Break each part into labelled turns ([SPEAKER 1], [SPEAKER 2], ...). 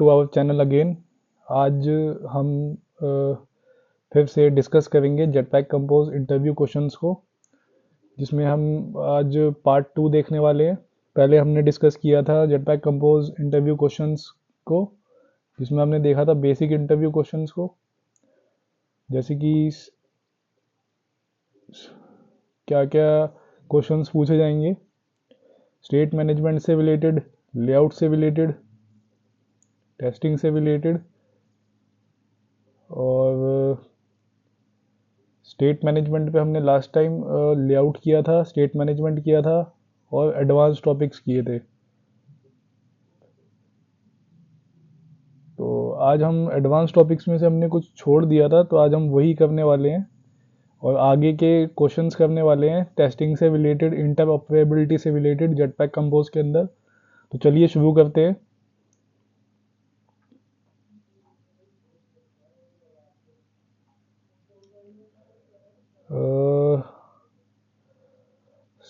[SPEAKER 1] To our channel again. आज हम फिर से डिस्कस करेंगे जेटपैक कंपोज इंटरव्यू क्वेश्चंस को, जिसमें हम आज पार्ट 2 देखने वाले हैं। पहले हमने डिस्कस किया था जेटपैक कंपोज इंटरव्यू क्वेश्चंस को, जिसमें हमने देखा था बेसिक इंटरव्यू क्वेश्चंस को, जैसे कि क्या क्या क्वेश्चंस पूछे जाएंगे स्टेट मैनेजमेंट से रिलेटेड, लेआउट से रिलेटेड, टेस्टिंग से रिलेटेड, और स्टेट मैनेजमेंट पे हमने लास्ट टाइम लेआउट किया था, स्टेट मैनेजमेंट किया था और एडवांस टॉपिक्स किए थे। तो आज हम एडवांस टॉपिक्स में से हमने कुछ छोड़ दिया था, तो आज हम वही करने वाले हैं और आगे के क्वेश्चंस करने वाले हैं टेस्टिंग से रिलेटेड, इंटरऑपरेबिलिटी से रिलेटेड जेटपैक कंपोज के अंदर। तो चलिए शुरू करते हैं।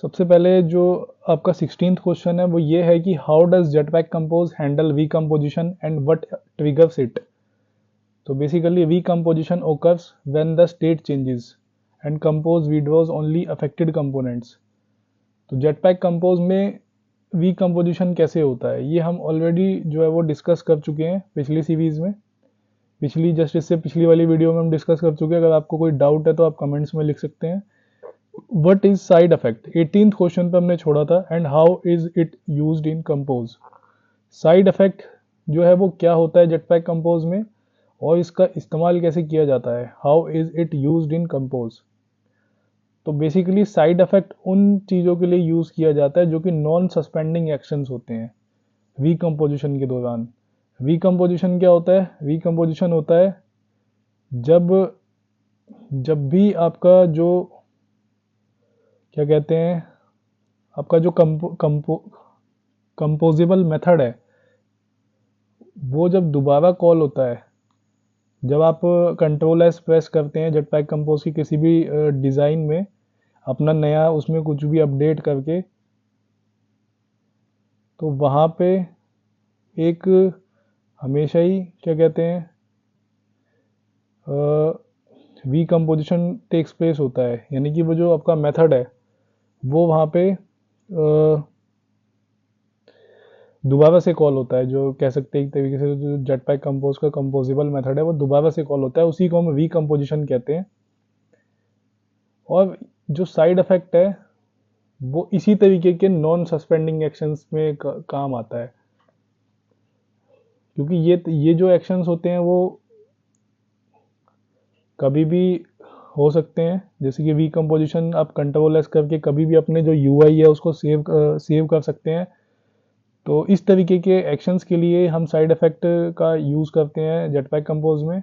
[SPEAKER 1] सबसे पहले जो आपका 16th क्वेश्चन है वो ये है कि how does Jetpack Compose handle recomposition and what triggers it. तो basically recomposition occurs when the state changes and compose withdraws only affected components। तो जेटपैक कंपोज में रीकम्पोजिशन कैसे होता है ये हम ऑलरेडी जो है वो डिस्कस कर चुके हैं पिछली सीरीज में, इससे पिछली वाली वीडियो में हम डिस्कस कर चुके हैं। अगर आपको कोई डाउट है तो आप कमेंट्स में लिख सकते हैं। What is side effect 18th question पे हमने छोड़ा था, and how is it used in compose. Side effect जो है वो क्या होता है जेटपैक कंपोज में और इसका इस्तेमाल कैसे किया जाता है, how is it used in compose. तो बेसिकली साइड इफेक्ट उन चीज़ों के लिए यूज़ किया जाता है जो कि नॉन सस्पेंडिंग एक्शंस होते हैं रीकम्पोजिशन के दौरान। रीकम्पोजिशन क्या होता है? रीकम्पोजिशन होता है जब जब भी आपका जो क्या कहते हैं, आपका जो कंपोजिबल मेथड है वो जब दोबारा कॉल होता है, जब आप कंट्रोल एस प्रेस करते हैं जेटपैक कंपोज की किसी भी डिज़ाइन में, अपना नया उसमें कुछ भी अपडेट करके, तो वहाँ पे एक हमेशा ही क्या कहते हैं रीकम्पोजिशन टेक्स प्लेस होता है। यानी कि वो जो आपका मेथड है वो वहाँ पे दोबारा से कॉल होता है, जो कह सकते हैं एक तरीके से जो जेटपैक कंपोज का कंपोजिबल मेथड है वो दोबारा से कॉल होता है, उसी को हम रीकम्पोजिशन कहते हैं। और जो साइड इफेक्ट है वो इसी तरीके के नॉन सस्पेंडिंग एक्शंस में काम आता है, क्योंकि ये जो एक्शंस होते हैं वो कभी भी हो सकते हैं। जैसे कि रीकम्पोजिशन आप कंट्रोल एस करके कभी भी अपने जो यूआई है उसको सेव कर सकते हैं। तो इस तरीके के एक्शंस के लिए हम साइड इफेक्ट का यूज़ करते हैं जेटपैक कंपोज में।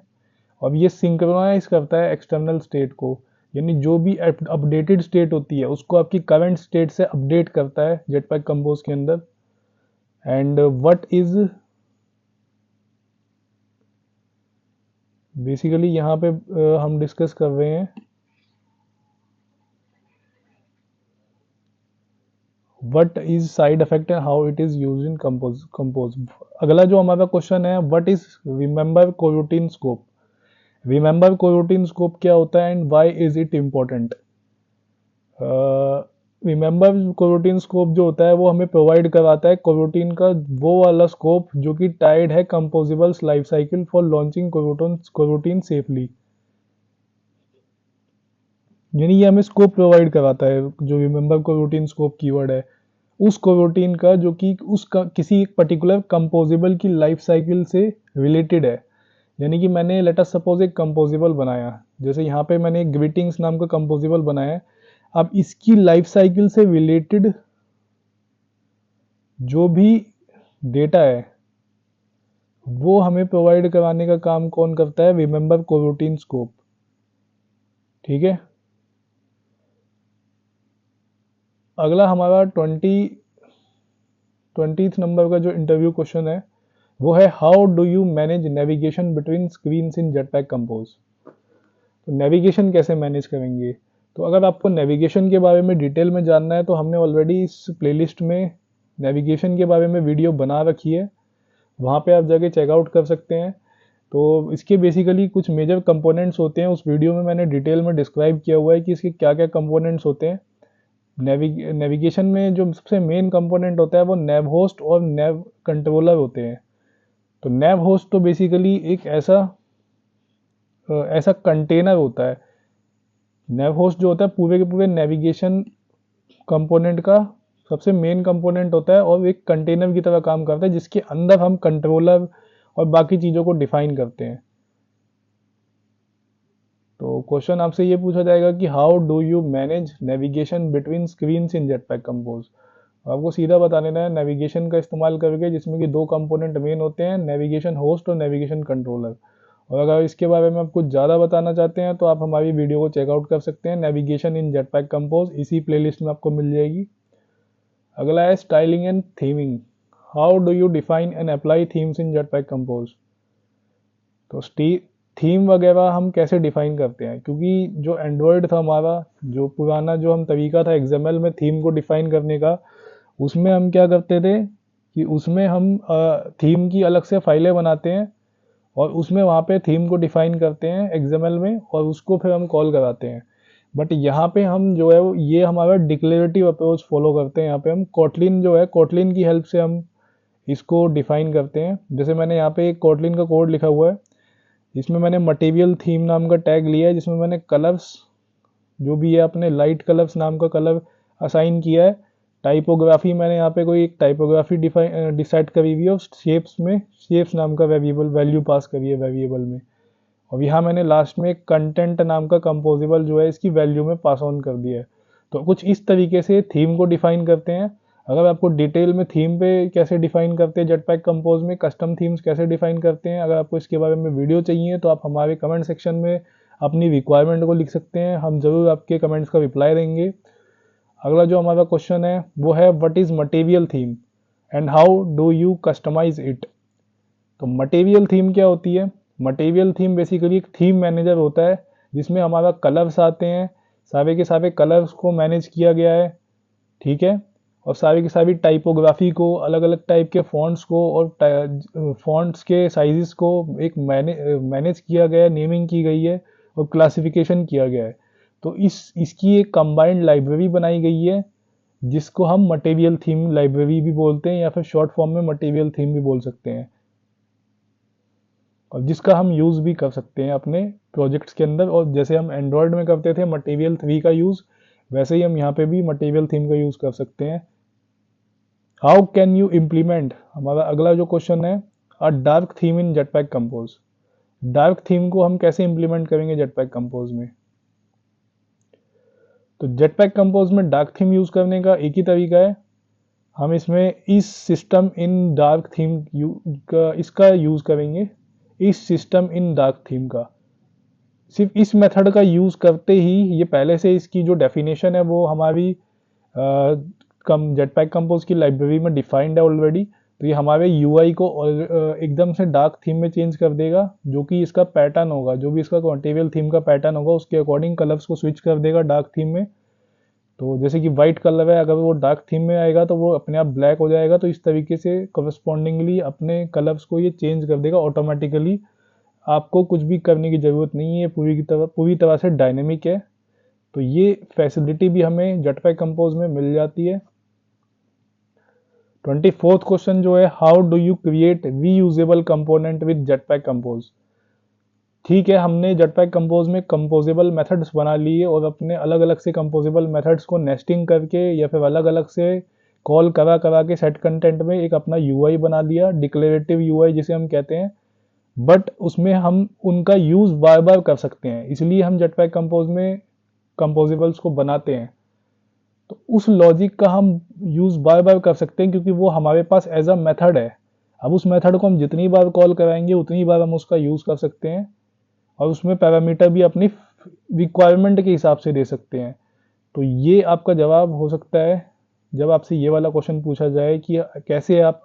[SPEAKER 1] अब ये सिंक्रोनाइज करता है एक्सटर्नल स्टेट को, यानी जो भी अपडेटेड स्टेट होती है उसको आपकी करंट स्टेट से अपडेट करता है जेटपैक कंपोज के अंदर। एंड व्हाट इज बेसिकली यहाँ पे हम डिस्कस कर रहे हैं what is side effect and how it is used in Compose. अगला जो हमारा क्वेश्चन है, what is remember coroutine scope. Remember coroutine scope क्या होता है and why is it important. Remember coroutine scope जो होता है वो हमें प्रोवाइड कराता है कोरूटीन का वो वाला स्कोप जो कि टाइड है composables lifecycle for launching coroutine safely. यानी ये हमें स्कोप प्रोवाइड कराता है, जो रिमेंबर कोरूटीन स्कोप कीवर्ड है, उस कोरूटीन का जो कि उसका किसी एक पर्टिकुलर कंपोजिबल की लाइफ साइकिल से रिलेटेड है। यानी कि मैंने लेट अस सपोज एक कंपोजिबल बनाया, जैसे यहाँ पे मैंने एक ग्रीटिंग्स नाम का कंपोजिबल बनाया है। अब इसकी लाइफ साइकिल से रिलेटेड जो भी डेटा है वो हमें प्रोवाइड कराने का काम कौन करता है? Remember coroutine scope. ठीक है, अगला हमारा 20th नंबर का जो इंटरव्यू क्वेश्चन है वो है how do you manage navigation between screen in Jetpack Compose. तो नेविगेशन कैसे मैनेज करेंगे? तो अगर आपको नेविगेशन के बारे में डिटेल में जानना है तो हमने ऑलरेडी इस प्लेलिस्ट में नेविगेशन के बारे में वीडियो बना रखी है, वहाँ पे आप जाके चेकआउट कर सकते हैं। तो इसके बेसिकली कुछ मेजर कंपोनेंट्स होते हैं, उस वीडियो में मैंने डिटेल में डिस्क्राइब किया हुआ है कि इसके क्या क्या कंपोनेंट्स होते हैं। नेविगेशन में जो सबसे मेन कंपोनेंट होता है वो नेव होस्ट और नेव कंट्रोलर होते हैं। तो नेव होस्ट तो बेसिकली एक ऐसा कंटेनर होता है। नेव होस्ट जो होता है पूरे के पूरे नेविगेशन कंपोनेंट का सबसे मेन कंपोनेंट होता है और एक कंटेनर की तरह काम करता है, जिसके अंदर हम कंट्रोलर और बाकी चीज़ों को डिफाइन करते हैं। तो क्वेश्चन आपसे ये पूछा जाएगा कि how do you manage navigation between screens in Jetpack compose. आपको सीधा बता देना है नेविगेशन का इस्तेमाल करके, जिसमें कि दो कंपोनेंट मेन होते हैं, नेविगेशन होस्ट और नेविगेशन कंट्रोलर। और अगर इसके बारे में आप कुछ ज़्यादा बताना चाहते हैं तो आप हमारी वीडियो को चेकआउट कर सकते हैं, नेविगेशन इन जेटपैक कंपोज, इसी प्लेलिस्ट में आपको मिल जाएगी। अगला है styling and theming. How do you define and apply themes in Jetpack Compose. तो थीम वगैरह हम कैसे डिफाइन करते हैं, क्योंकि जो एंड्रॉयड था हमारा, जो पुराना जो हम तरीका था एक्सएमएल में थीम को डिफाइन करने का, उसमें हम क्या करते थे कि उसमें हम थीम की अलग से फाइलें बनाते हैं और उसमें वहाँ पे थीम को डिफाइन करते हैं एक्सएमएल में और उसको फिर हम कॉल कराते हैं। बट यहाँ पे हम जो है ये हमारा डिक्लेरेटिव अप्रोच फॉलो करते हैं। यहाँ पे हम कोटलिन जो है, कोटलिन की हेल्प से हम इसको डिफाइन करते हैं। जैसे मैंने यहाँ पे एक कोटलिन का कोड लिखा हुआ है, इसमें मैंने मटेरियल थीम नाम का टैग लिया है, जिसमें मैंने कलर्स जो भी है अपने लाइट कलर्स नाम का कलर असाइन किया है। टाइपोग्राफी मैंने यहाँ पे कोई एक टाइपोग्राफी डिसाइड करी हुई है, और शेप्स में शेप्स नाम का वेरिएबल वैल्यू पास करी है वेरिएबल में। और यहाँ मैंने लास्ट में कंटेंट नाम का कंपोजिबल जो है इसकी वैल्यू में पास ऑन कर दिया है। तो कुछ इस तरीके से थीम को डिफाइन करते हैं। अगर आपको डिटेल में थीम पे कैसे डिफाइन करते हैं जेटपैक कंपोज में, कस्टम थीम्स कैसे डिफाइन करते हैं, अगर आपको इसके बारे में वीडियो चाहिए तो आप हमारे कमेंट सेक्शन में अपनी रिक्वायरमेंट को लिख सकते हैं, हम ज़रूर आपके कमेंट्स का रिप्लाई देंगे। अगला जो हमारा क्वेश्चन है वो है what is material theme and how do you customise it. तो मटेरियल थीम क्या होती है। मटेरियल थीम बेसिकली एक थीम मैनेजर होता है, जिसमें हमारा कलर्स आते हैं, सारे के सारे कलर्स को मैनेज किया गया है, ठीक है। और सारी की सारी टाइपोग्राफी को, अलग अलग टाइप के फॉन्ट्स को और फॉन्ट्स के साइजेस को एक मैनेज किया गया है, नेमिंग की गई है और क्लासिफिकेशन किया गया है। तो इसकी एक कंबाइंड लाइब्रेरी बनाई गई है, जिसको हम मटेरियल थीम लाइब्रेरी भी बोलते हैं, या फिर शॉर्ट फॉर्म में मटेरियल थीम भी बोल सकते हैं, और जिसका हम यूज़ भी कर सकते हैं अपने प्रोजेक्ट्स के अंदर। और जैसे हम एंड्रॉयड में करते थे मटेरियल 3 का यूज़, वैसे ही हम यहाँ पे भी मटेरियल थीम का यूज़ कर सकते हैं। हाउ कैन यू इम्प्लीमेंट, हमारा अगला जो क्वेश्चन है, अ dark theme in Jetpack compose. Dark theme को हम कैसे इम्प्लीमेंट करेंगे जेटपैक कंपोज में। तो जेटपैक कंपोज में डार्क थीम यूज़ करने का एक ही तरीका है, हम इसमें इस सिस्टम इन डार्क थीम इसका यूज़ करेंगे, इस सिस्टम इन डार्क थीम का। सिर्फ इस मेथड का यूज़ करते ही, ये पहले से इसकी जो डेफिनेशन है वो हमारी जेटपैक कंपोज की लाइब्रेरी में डिफाइंड है ऑलरेडी। तो ये हमारे यूआई को एकदम से डार्क थीम में चेंज कर देगा, जो कि इसका पैटर्न होगा, जो भी इसका मटेरियल थीम का पैटर्न होगा उसके अकॉर्डिंग कलर्स को स्विच कर देगा डार्क थीम में। तो जैसे कि वाइट कलर है, अगर वो डार्क थीम में आएगा तो वो अपने आप ब्लैक हो जाएगा, तो इस तरीके से करस्पॉन्डिंगली अपने कलर्स को ये चेंज कर देगा ऑटोमेटिकली। आपको कुछ भी करने की ज़रूरत नहीं है, पूरी तरह से डायनेमिक है। तो ये फैसिलिटी भी हमें जेटपैक कंपोज में मिल जाती है। 24th क्वेश्चन जो है, how do you create reusable component with jetpack compose. ठीक है, हमने जेटपैक कंपोज में कंपोजेबल मेथड्स बना लिए और अपने अलग अलग से कंपोजेबल मेथड्स को नेस्टिंग करके या फिर अलग अलग से कॉल करा करा के सेट कंटेंट में एक अपना यूआई बना लिया, डिक्लेरेटिव यूआई जिसे हम कहते हैं। बट उसमें हम उनका यूज़ बार बार कर सकते हैं, इसलिए हम जेटपैक कंपोज में कंपोजेबल्स को बनाते हैं। तो उस लॉजिक का हम यूज़ बार बार कर सकते हैं, क्योंकि वो हमारे पास एज अ मेथड है। अब उस मेथड को हम जितनी बार कॉल कराएंगे उतनी बार हम उसका यूज़ कर सकते हैं, और उसमें पैरामीटर भी अपनी रिक्वायरमेंट के हिसाब से दे सकते हैं। तो ये आपका जवाब हो सकता है जब आपसे ये वाला क्वेश्चन पूछा जाए कि कैसे आप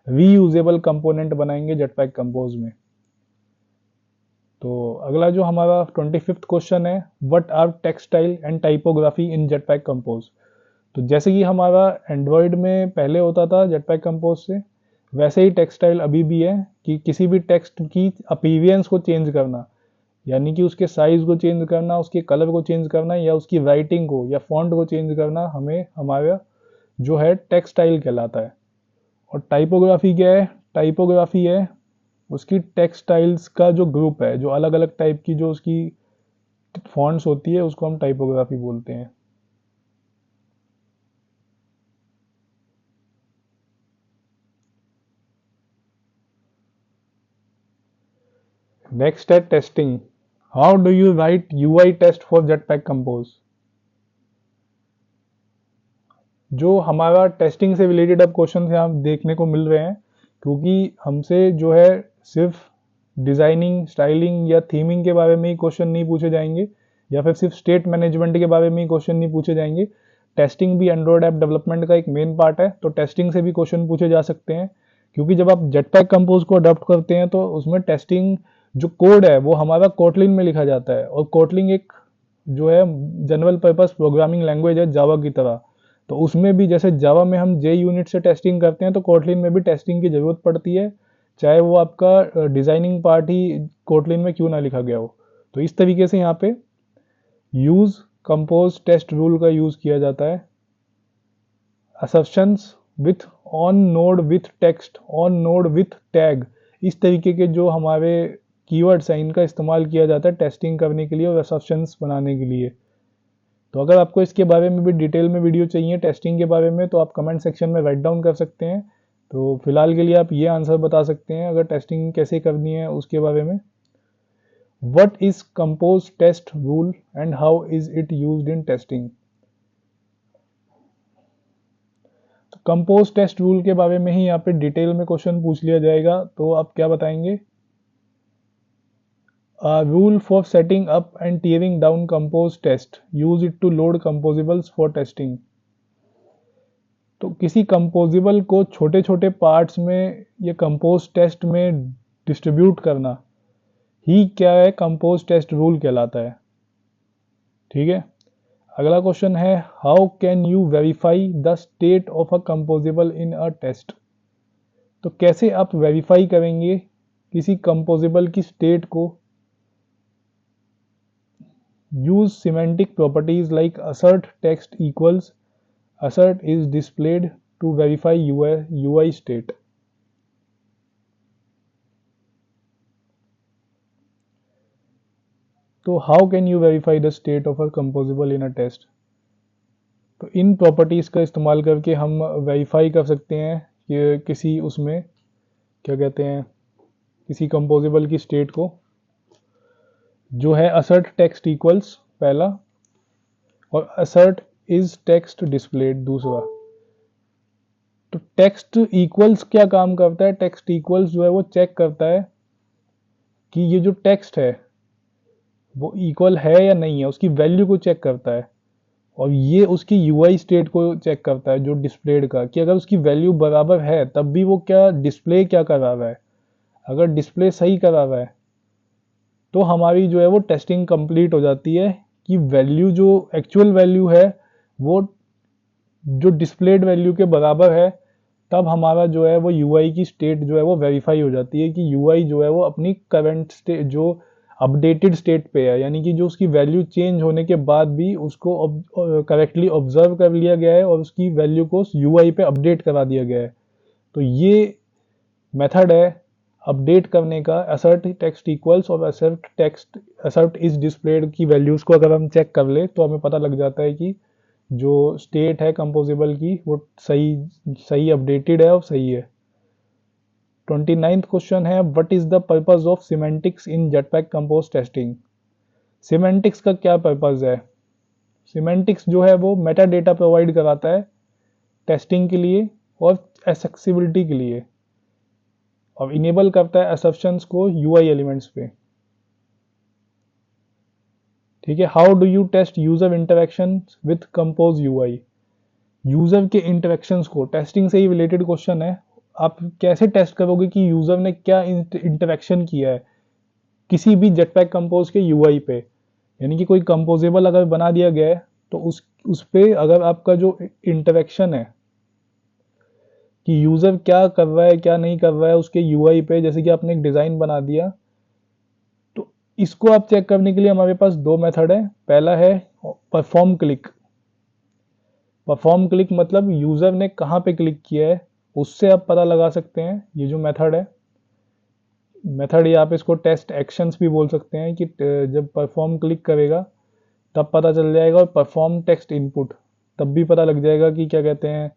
[SPEAKER 1] रीयूजेबल कंपोनेंट बनाएंगे जेटपैक कंपोज में। तो अगला जो हमारा 25th क्वेश्चन है, what are textile and typography in Jetpack Compose. तो जैसे कि हमारा एंड्रॉयड में पहले होता था जेटपैक कंपोज से, वैसे ही टेक्सटाइल अभी भी है कि किसी भी टेक्स्ट की अपीयरेंस को चेंज करना, यानी कि उसके साइज को चेंज करना, उसके कलर को चेंज करना या उसकी राइटिंग को या फॉन्ट को चेंज करना हमें हमारा जो है टेक्सटाइल कहलाता है। और टाइपोग्राफी क्या है? टाइपोग्राफी है उसकी टेक्सटाइल्स का जो ग्रुप है, जो अलग अलग टाइप की जो उसकी फॉन्ट्स होती है उसको हम टाइपोग्राफी बोलते हैं। नेक्स्ट है testing. How do you write UI test for Jetpack Compose? जो हमारा टेस्टिंग से रिलेटेड अब क्वेश्चन यहाँ देखने को मिल रहे हैं, क्योंकि हमसे जो है सिर्फ डिज़ाइनिंग, स्टाइलिंग या थीमिंग के बारे में ही क्वेश्चन नहीं पूछे जाएंगे, या फिर सिर्फ स्टेट मैनेजमेंट के बारे में ही क्वेश्चन नहीं पूछे जाएंगे। टेस्टिंग भी एंड्रॉयड ऐप डेवलपमेंट का एक मेन पार्ट है, तो टेस्टिंग से भी क्वेश्चन पूछे जा सकते हैं। क्योंकि जब आप जेटपैक कंपोज को अडॉप्ट करते हैं तो उसमें टेस्टिंग जो कोड है वो हमारा कोटलिन में लिखा जाता है, और कोटलिन एक जो है जनरल पर्पस प्रोग्रामिंग लैंग्वेज है जावा की तरह। तो उसमें भी जैसे जावा में हम जे यूनिट से टेस्टिंग करते हैं, तो कोटलिन में भी टेस्टिंग की ज़रूरत पड़ती है, चाहे वो आपका डिज़ाइनिंग पार्ट ही कोटलिन में क्यों ना लिखा गया हो। तो इस तरीके से यहाँ पे यूज़ कंपोज टेस्ट रूल का यूज़ किया जाता है। Assertions with on node with text, on node with tag, इस तरीके के जो हमारे कीवर्ड्स हैं इनका इस्तेमाल किया जाता है टेस्टिंग करने के लिए और असर्शंस बनाने के लिए। तो अगर आपको इसके बारे में भी डिटेल में वीडियो चाहिए टेस्टिंग के बारे में, तो आप कमेंट सेक्शन में राइट डाउन कर सकते हैं। तो फिलहाल के लिए आप ये आंसर बता सकते हैं अगर टेस्टिंग कैसे करनी है उसके बारे में। What is Compose test rule and how is it used in testing? तो कंपोज टेस्ट रूल के बारे में ही यहाँ पे डिटेल में क्वेश्चन पूछ लिया जाएगा, तो आप क्या बताएंगे? A rule for setting up and tearing down compose test. Use it to load composables for testing. तो किसी कंपोजिबल को छोटे छोटे पार्ट्स में या कंपोज टेस्ट में डिस्ट्रीब्यूट करना ही क्या है, कंपोज टेस्ट रूल कहलाता है। ठीक है, अगला क्वेश्चन है how can you verify the state of a composable in a test? तो कैसे आप वेरीफाई करेंगे किसी कंपोजिबल की स्टेट को? use semantic properties like assert text equals assert is displayed to verify UI state. तो how can you verify the state of a composable in a test? तो इन properties का इस्तेमाल करके हम वेरीफाई कर सकते हैं कि किसी उसमें क्या कहते हैं, किसी कंपोजिबल की स्टेट को, जो है assert text equals पहला और assert is text displayed दूसरा। तो टेक्स्ट इक्वल्स क्या काम करता है? टेक्स्ट इक्वल्स जो है वो चेक करता है कि ये जो टेक्स्ट है वो इक्वल है या नहीं है, उसकी वैल्यू को चेक करता है। और ये उसकी यूआई स्टेट को चेक करता है जो डिस्प्लेड का, कि अगर उसकी वैल्यू बराबर है तब भी वो क्या डिस्प्ले क्या कर रहा है। अगर डिस्प्ले सही कर रहा है तो हमारी जो है वो टेस्टिंग कंप्लीट हो जाती है कि वैल्यू जो एक्चुअल वैल्यू है वो जो डिस्प्लेड वैल्यू के बराबर है, तब हमारा जो है वो यूआई की स्टेट जो है वो वेरीफाई हो जाती है कि यूआई जो है वो अपनी करंट स्टेट जो अपडेटेड स्टेट पे है, यानी कि जो उसकी वैल्यू चेंज होने के बाद भी उसको करेक्टली ऑब्जर्व कर लिया गया है और उसकी वैल्यू को यूआई पे अपडेट करा दिया गया है। तो ये मेथड है अपडेट करने का, असर्ट टेक्स्ट इक्वल्स और असर्ट इज डिस्प्लेड की वैल्यूज को अगर हम चेक कर ले तो हमें पता लग जाता है कि जो स्टेट है कंपोजिबल की वो सही सही अपडेटेड है और सही है। 29th क्वेश्चन है what is the purpose of semantics in Jetpack compose testing? Semantics का क्या पर्पस है? सिमेंटिक्स जो है वो मेटा डेटा प्रोवाइड कराता है टेस्टिंग के लिए और एक्सेसिबिलिटी के लिए, और इनेबल करता है असम्पशंस को यूआई एलिमेंट्स पे। ठीक है, how do you test user interaction with Compose UI? User के इंटरेक्शंस को, टेस्टिंग से ही रिलेटेड क्वेश्चन है, आप कैसे टेस्ट करोगे कि यूजर ने क्या इंटरेक्शन किया है किसी भी जेटपैक कंपोज के यूआई पे? यानी कि कोई कंपोजेबल अगर बना दिया गया है तो उस पे अगर आपका जो इंटरेक्शन है कि यूज़र क्या कर रहा है क्या नहीं कर रहा है उसके यूआई पे। जैसे कि आपने एक डिज़ाइन बना दिया, तो इसको आप चेक करने के लिए हमारे पास दो मेथड है। पहला है परफॉर्म क्लिक। परफॉर्म क्लिक मतलब यूज़र ने कहाँ पे क्लिक किया है उससे आप पता लगा सकते हैं। ये जो मेथड है, मेथड या आप इसको टेस्ट एक्शंस भी बोल सकते हैं, कि जब परफॉर्म क्लिक करेगा तब पता चल जाएगा। और परफॉर्म टेक्स्ट इनपुट तब भी पता लग जाएगा कि क्या कहते हैं,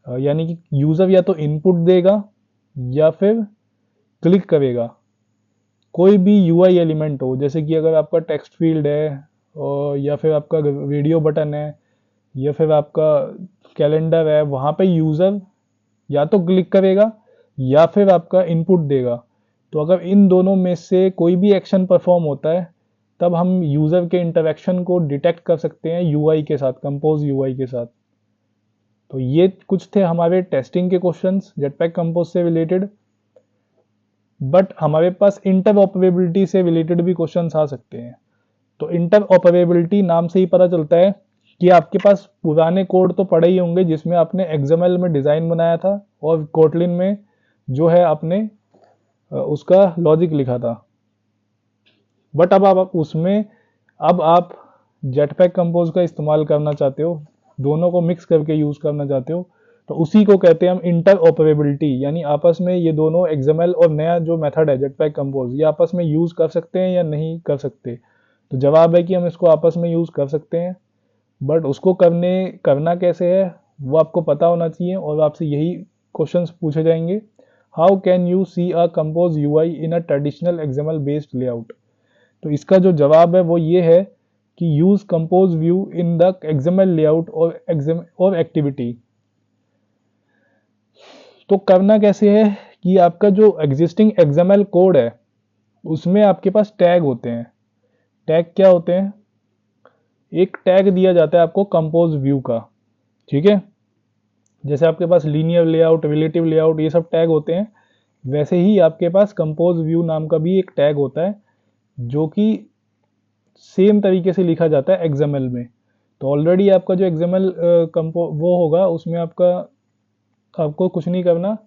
[SPEAKER 1] यानी कि यूज़र या तो इनपुट देगा या फिर क्लिक करेगा। कोई भी यूआई एलिमेंट हो, जैसे कि अगर आपका टेक्स्ट फील्ड है और या फिर आपका वीडियो बटन है या फिर आपका कैलेंडर है, वहाँ पे यूज़र या तो क्लिक करेगा या फिर आपका इनपुट देगा। तो अगर इन दोनों में से कोई भी एक्शन परफॉर्म होता है तब हम यूज़र के इंटरेक्शन को डिटेक्ट कर सकते हैं यूआई के साथ, कंपोज यूआई के साथ। तो ये कुछ थे हमारे टेस्टिंग के क्वेश्चंस जेटपैक कंपोज से रिलेटेड। बट हमारे पास इंटरऑपरेबिलिटी से रिलेटेड भी क्वेश्चंस आ सकते हैं। तो इंटरऑपरेबिलिटी नाम से ही पता चलता है कि आपके पास पुराने कोड तो पड़े ही होंगे जिसमें आपने एक्सएमएल में डिज़ाइन बनाया था और कोटलिन में जो है आपने उसका लॉजिक लिखा था। बट अब आप उसमें अब आप जेटपैक कंपोज का इस्तेमाल करना चाहते हो, दोनों को मिक्स करके यूज़ करना चाहते हो, तो उसी को कहते हैं हम इंटरऑपरेबिलिटी। यानी आपस में ये दोनों एक्सएमएल और नया जो मेथड है जेटपैक कंपोज, ये आपस में यूज़ कर सकते हैं या नहीं कर सकते। तो जवाब है कि हम इसको आपस में यूज़ कर सकते हैं। बट उसको करना कैसे है वो आपको पता होना चाहिए, और आपसे यही क्वेश्चंस पूछे जाएंगे। How can you see a Compose UI in a traditional XML based layout. तो इसका जो जवाब है वो ये है कि use Compose view in the XML layout और एक्टिविटी। तो करना कैसे है कि आपका जो एग्जिस्टिंग एक्सएमएल कोड है उसमें आपके पास टैग होते हैं। टैग क्या होते हैं? एक टैग दिया जाता है आपको कंपोज व्यू का, ठीक है। जैसे आपके पास लीनियर लेआउट, रिलेटिव लेआउट, ये सब टैग होते हैं, वैसे ही आपके पास कंपोज व्यू नाम का भी एक टैग होता है जो कि सेम तरीके से लिखा जाता है एक्सएमएल में। तो ऑलरेडी आपका जो एक्सएमएल कंपो वो होगा उसमें आपको कुछ नहीं करना,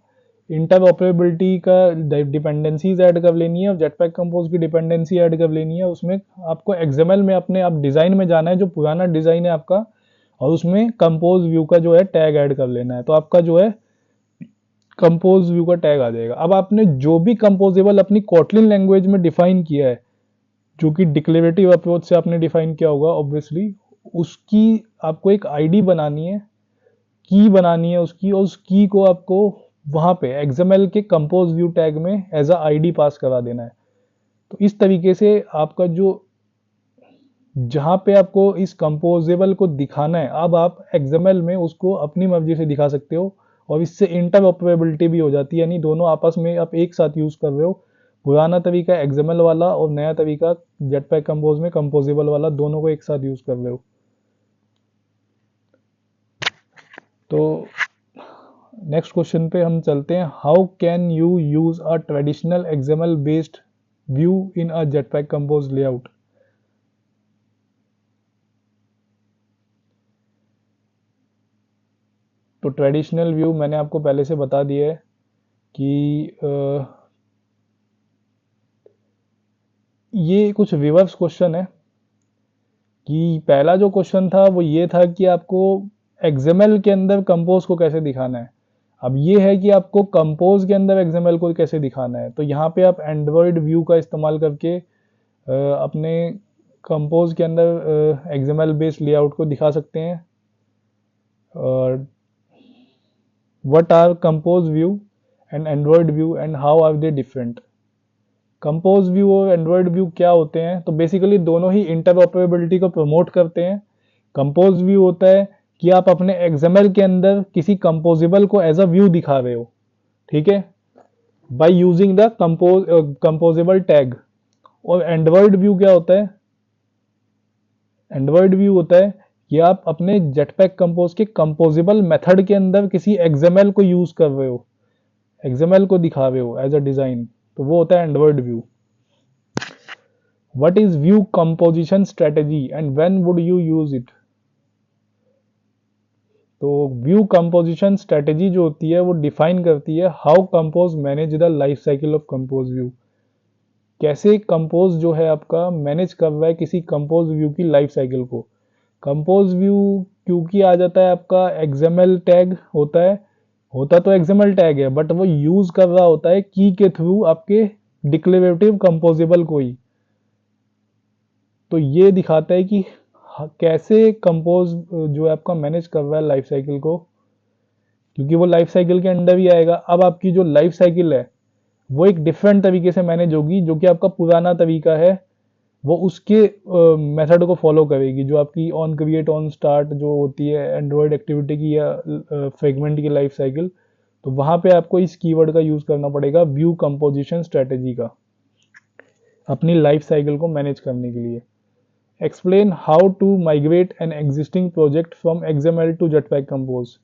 [SPEAKER 1] इंटरऑपरेबिलिटी का डिपेंडेंसीज ऐड कर लेनी है और जेटपैक कंपोज की डिपेंडेंसी ऐड कर लेनी है। उसमें आपको एक्सएमएल में अपने आप डिज़ाइन में जाना है, जो पुराना डिज़ाइन है आपका, और उसमें कंपोज व्यू का जो है टैग ऐड कर लेना है। तो आपका जो है कंपोज व्यू का टैग आ जाएगा। अब आपने जो भी कंपोजेबल अपनी कोटलिन लैंग्वेज में डिफाइन किया है, जो कि डिक्लेरेटिव अप्रोच से आपने डिफाइन किया होगा ऑब्वियसली, उसकी आपको एक आईडी बनानी है, की बनानी है उसकी, और उस की को आपको वहां पे एक्सएमएल के कंपोज व्यू टैग में एज अ आईडी पास करा देना है। तो इस तरीके से आपका जो जहां पे आपको इस कंपोजेबल को दिखाना है, अब आप एक्सएमएल में उसको अपनी मर्जी से दिखा सकते हो, और इससे इंटरऑपरेबिलिटी भी हो जाती है। यानी दोनों आपस में आप एक साथ यूज कर रहे हो, पुराना तरीका एक्सएमएल वाला और नया तरीका जेटपैक कंपोज में कंपोजेबल वाला, दोनों को एक साथ यूज कर रहे हो। तो नेक्स्ट क्वेश्चन पे हम चलते हैं। How can you use a traditional XML based view in a jetpack compose layout. तो ट्रेडिशनल व्यू मैंने आपको पहले से बता दिया है कि ये कुछ रिवर्स क्वेश्चन है। कि पहला जो क्वेश्चन था वो ये था कि आपको एक्सएमएल के अंदर कंपोज को कैसे दिखाना है। अब ये है कि आपको कंपोज के अंदर एक्सएमएल को कैसे दिखाना है। तो यहाँ पे आप एंड्रॉयड व्यू का इस्तेमाल करके अपने कंपोज के अंदर एक्सएमएल बेस्ड लेआउट को दिखा सकते हैं। और what are Compose view and Android view and how are they different. Compose view और एंड्रॉयड व्यू क्या होते हैं? तो बेसिकली दोनों ही इंटरऑपरेबिलिटी को प्रमोट करते हैं। कंपोज व्यू होता है कि आप अपने एक्सएमएल के अंदर किसी कंपोजेबल को एज अ व्यू दिखा रहे हो, ठीक है, by using the composable tag. और एंड्रॉयड व्यू क्या होता है? एंड्रॉयड व्यू होता है कि आप अपने जेटपैक कंपोज के कंपोजेबल मेथड के अंदर किसी एक्सएमएल को यूज कर रहे हो, एक्सएमएल को दिखा रहे हो एज अ डिजाइन, तो वो होता है Android view. What is view composition strategy and when would you use it? तो व्यू कंपोजिशन स्ट्रेटेजी जो होती है वो डिफाइन करती है how compose manage the life cycle of compose view. कैसे कंपोज जो है आपका मैनेज कर रहा है किसी कंपोज व्यू की लाइफ साइकिल को। कंपोज व्यू क्योंकि आ जाता है आपका एक्सएमएल टैग होता तो एक्सएमएल टैग है, बट वो यूज कर रहा होता है की के थ्रू आपके डिक्लेरेटिव कंपोजेबल को ही। तो ये दिखाता है कि कैसे कंपोज जो है आपका मैनेज कर रहा है लाइफ साइकिल को, क्योंकि वो लाइफ साइकिल के अंडर ही आएगा। अब आपकी जो लाइफ साइकिल है वो एक डिफरेंट तरीके से मैनेज होगी, जो कि आपका पुराना तरीका है वो उसके मेथड को फॉलो करेगी। जो आपकी ऑन क्रिएट ऑन स्टार्ट जो होती है एंड्रॉयड एक्टिविटी की या फ्रेगमेंट की लाइफ साइकिल, तो वहां पे आपको इस कीवर्ड का यूज करना पड़ेगा व्यू कंपोजिशन स्ट्रेटेजी का अपनी लाइफ साइकिल को मैनेज करने के लिए। Explain how to migrate an existing project from XML to Jetpack Compose.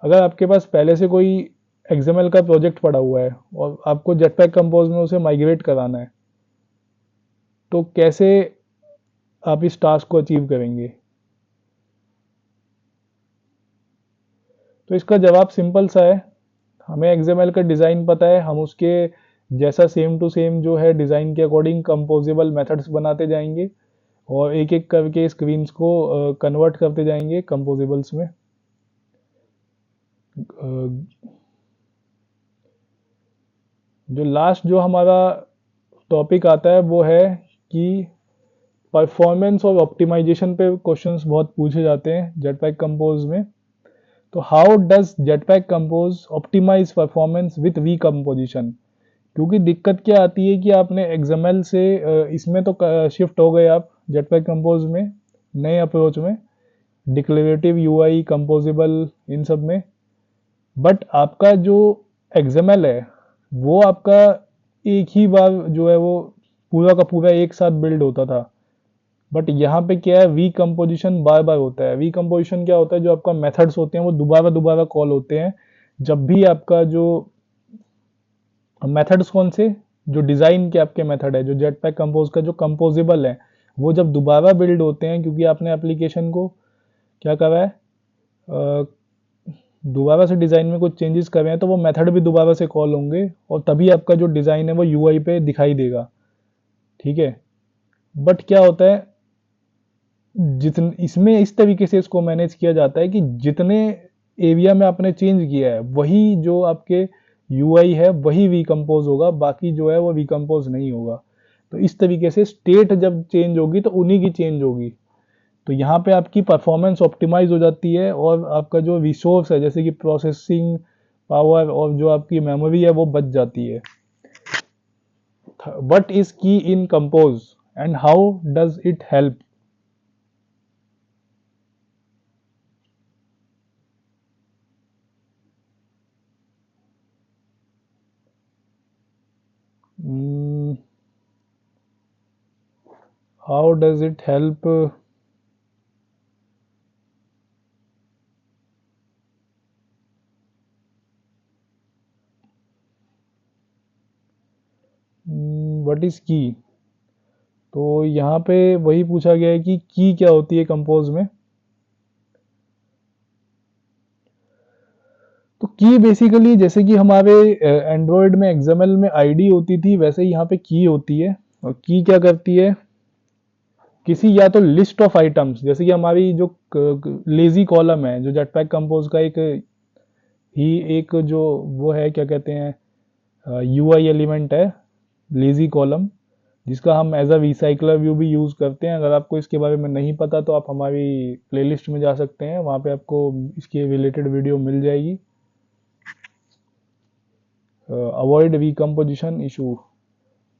[SPEAKER 1] अगर आपके पास पहले से कोई XML का प्रोजेक्ट पड़ा हुआ है और आपको जेटपैक कंपोज में उसे माइग्रेट कराना है, तो कैसे आप इस टास्क को अचीव करेंगे। तो इसका जवाब सिंपल सा है। हमें XML का डिज़ाइन पता है, हम उसके जैसा सेम टू सेम जो है डिज़ाइन के अकॉर्डिंग कंपोजेबल मेथड्स बनाते जाएंगे और एक एक करके स्क्रीन्स को कन्वर्ट करते जाएंगे कंपोजेबल्स में। जो लास्ट जो हमारा टॉपिक आता है वो है कि परफॉर्मेंस और ऑप्टिमाइजेशन पे क्वेश्चंस बहुत पूछे जाते हैं जेटपैक कंपोज में। तो how does Jetpack Compose optimise performance with recomposition. क्योंकि दिक्कत क्या आती है कि आपने XML से इसमें तो शिफ्ट हो गए आप जेटपैक कंपोज में नए अप्रोच में, डिक्लेरेटिव UI कंपोजेबल इन सब में, बट आपका जो XML है वो आपका एक ही बार जो है वो पूरा का पूरा एक साथ बिल्ड होता था। बट यहाँ पे क्या है, वी कंपोजिशन बार बार होता है। वी कंपोजिशन क्या होता है, जो आपका मेथड्स होते हैं वो दोबारा दोबारा कॉल होते हैं। जब भी आपका जो मेथड्स कौन से, जो डिज़ाइन के आपके मेथड है, जो जेटपैक कंपोज का जो कंपोजेबल है, वो जब दोबारा बिल्ड होते हैं क्योंकि आपने एप्लीकेशन को क्या करा है, दोबारा से डिज़ाइन में कुछ चेंजेस कर रहे हैं, तो वो मेथड भी दोबारा से कॉल होंगे और तभी आपका जो डिज़ाइन है वो UI पे दिखाई देगा। ठीक है, बट क्या होता है, जितने इसमें इस तरीके से इसको मैनेज किया जाता है कि जितने एरिया में आपने चेंज किया है वही जो आपके UI है वही वीकम्पोज होगा, बाकी जो है वो वीकम्पोज नहीं होगा। तो इस तरीके से स्टेट जब चेंज होगी तो उन्हीं की चेंज होगी। तो यहाँ पे आपकी परफॉर्मेंस ऑप्टिमाइज हो जाती है और आपका जो रिसोर्स है जैसे कि प्रोसेसिंग पावर और जो आपकी मेमोरी है वो बच जाती है। What is key in Compose and how does it help. How does it help? What is key? तो यहाँ पे वही पूछा गया है कि की क्या होती है कंपोज में। तो की बेसिकली जैसे कि हमारे एंड्रॉयड में XML में ID होती थी, वैसे ही यहाँ पे की होती है। और की क्या करती है, किसी या तो लिस्ट ऑफ आइटम्स, जैसे कि हमारी जो लेजी कॉलम है जो जेटपैक कंपोज का एक जो वो है क्या कहते हैं UI एलिमेंट है, लेजी कॉलम, जिसका हम एज अ रिसाइकलर व्यू भी यूज़ करते हैं। अगर आपको इसके बारे में नहीं पता तो आप हमारी प्लेलिस्ट में जा सकते हैं, वहाँ पे आपको इसके रिलेटेड वीडियो मिल जाएगी। Avoid recomposition issue.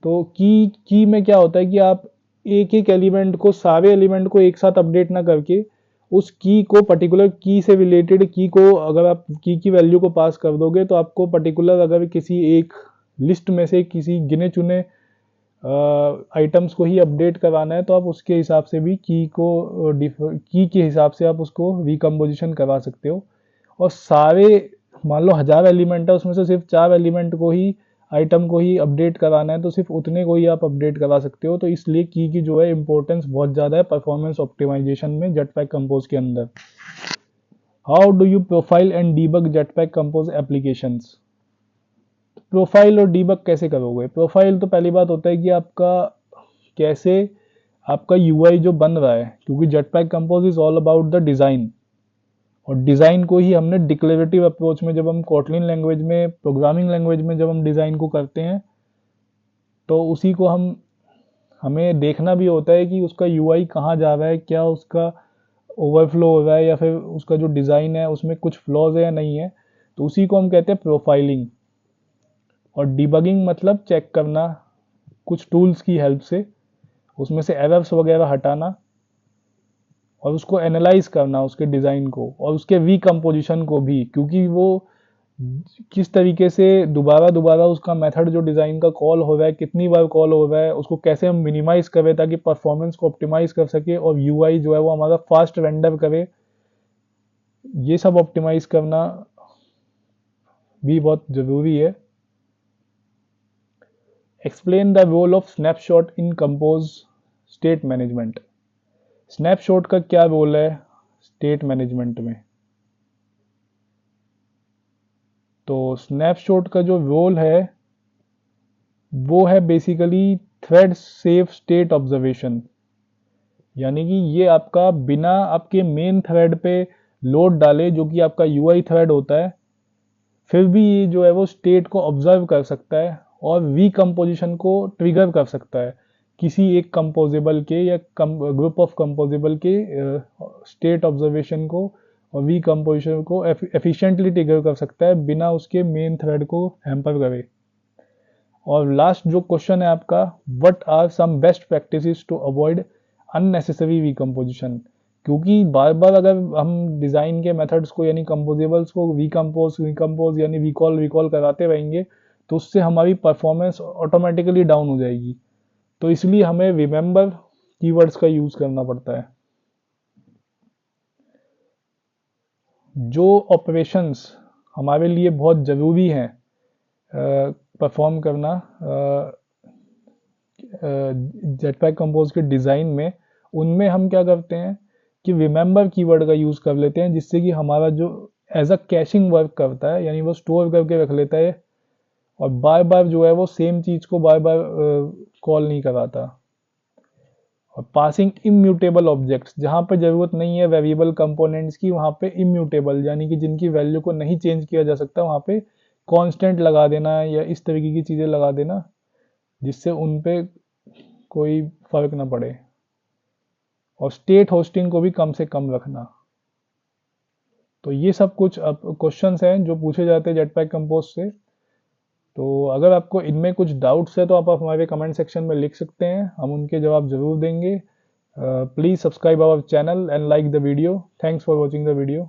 [SPEAKER 1] तो की में क्या होता है कि आप एक एक एलिमेंट को, सारे एलिमेंट को एक साथ अपडेट ना करके उस की को, पर्टिकुलर की से रिलेटेड की को अगर आप की वैल्यू को पास कर दोगे तो आपको पर्टिकुलर अगर किसी एक लिस्ट में से किसी गिने चुने आइटम्स को ही अपडेट कराना है तो आप उसके हिसाब से भी की के हिसाब से आप उसको रिकम्पोजिशन करा सकते हो। और सारे मान लो 1000 एलिमेंट है, उसमें से सिर्फ 4 एलिमेंट को ही, आइटम को ही अपडेट कराना है तो सिर्फ उतने को ही आप अपडेट करा सकते हो। तो इसलिए की जो है इंपॉर्टेंस बहुत ज़्यादा है परफॉर्मेंस ऑप्टिमाइजेशन में जेटपैक कंपोज के अंदर। How do you profile and debug jetpack compose applications. Profile और डीबग कैसे करोगे। प्रोफाइल तो पहली बात होता है कि आपका कैसे आपका यूआई जो बन रहा है, क्योंकि jetpack compose is all about the design, और डिज़ाइन को ही हमने डिक्लेरेटिव अप्रोच में, जब हम कोटलिन लैंग्वेज में, प्रोग्रामिंग लैंग्वेज में जब हम डिज़ाइन को करते हैं, तो उसी को हमें देखना भी होता है कि उसका यूआई कहाँ जा रहा है, क्या उसका ओवरफ्लो हो रहा है, या फिर उसका जो डिज़ाइन है उसमें कुछ फ्लॉज है या नहीं है। तो उसी को हम कहते हैं प्रोफाइलिंग। और डिबगिंग मतलब चेक करना कुछ टूल्स की हेल्प से, उसमें से एरर्स वगैरह हटाना और उसको एनालाइज करना उसके डिज़ाइन को और उसके रीकम्पोजिशन को भी, क्योंकि वो किस तरीके से दोबारा दोबारा उसका मेथड जो डिज़ाइन का कॉल हो रहा है, कितनी बार कॉल हो रहा है, उसको कैसे हम मिनिमाइज करें ताकि परफॉर्मेंस को ऑप्टिमाइज कर सके और यूआई जो है वो हमारा फास्ट रेंडर करे, ये सब ऑप्टिमाइज करना भी बहुत ज़रूरी है। Explain the role of snapshot in Compose state management. Snapshot का क्या रोल है स्टेट मैनेजमेंट में। तो स्नैपशॉट का जो रोल है वो है basically thread safe state observation, यानी कि ये आपका बिना आपके मेन थ्रेड पे लोड डाले, जो कि आपका यूआई थ्रेड होता है, फिर भी ये जो है वो स्टेट को ऑब्जर्व कर सकता है और रीकम्पोजिशन को ट्रिगर कर सकता है किसी एक कंपोजेबल के या ग्रुप ऑफ कंपोजेबल के स्टेट ऑब्जर्वेशन को और रीकम्पोजिशन को एफिशिएंटली ट्रिगर कर सकता है बिना उसके मेन थ्रेड को हैम्पर करे। और लास्ट जो क्वेश्चन है आपका, what are some best practices to avoid unnecessary recomposition. क्योंकि बार बार अगर हम डिज़ाइन के मेथड्स को यानी कंपोजेबल्स को रिकम्पोज यानी रिकॉल कराते रहेंगे, तो उससे हमारी परफॉर्मेंस ऑटोमेटिकली डाउन हो जाएगी। तो इसलिए हमें रिमेंबर कीवर्ड्स का यूज़ करना पड़ता है। जो ऑपरेशंस हमारे लिए बहुत ज़रूरी हैं परफॉर्म करना जेटपैक कंपोज के डिज़ाइन में, उनमें हम क्या करते हैं कि रिमेंबर कीवर्ड का यूज़ कर लेते हैं, जिससे कि हमारा जो एज अ कैशिंग वर्क करता है, यानी वो स्टोर करके रख लेता है और बार बार जो है वो सेम चीज़ को बार बार कॉल नहीं कराता। और पासिंग इम्यूटेबल ऑब्जेक्ट्स, जहाँ पे ज़रूरत नहीं है वेरिएबल कंपोनेंट्स की, वहाँ पे इम्यूटेबल यानी कि जिनकी वैल्यू को नहीं चेंज किया जा सकता, वहाँ पे कांस्टेंट लगा देना या इस तरीके की चीज़ें लगा देना जिससे उन पे कोई फ़र्क ना पड़े। और स्टेट होस्टिंग को भी कम से कम रखना। तो ये सब कुछ अब क्वेश्चंस हैं जो पूछे जाते हैं जेटपैक कंपोज से। तो अगर आपको इनमें कुछ डाउट्स है तो आप हमारे कमेंट सेक्शन में लिख सकते हैं, हम उनके जवाब ज़रूर देंगे। Please subscribe our channel and like the video. Thanks for watching the video.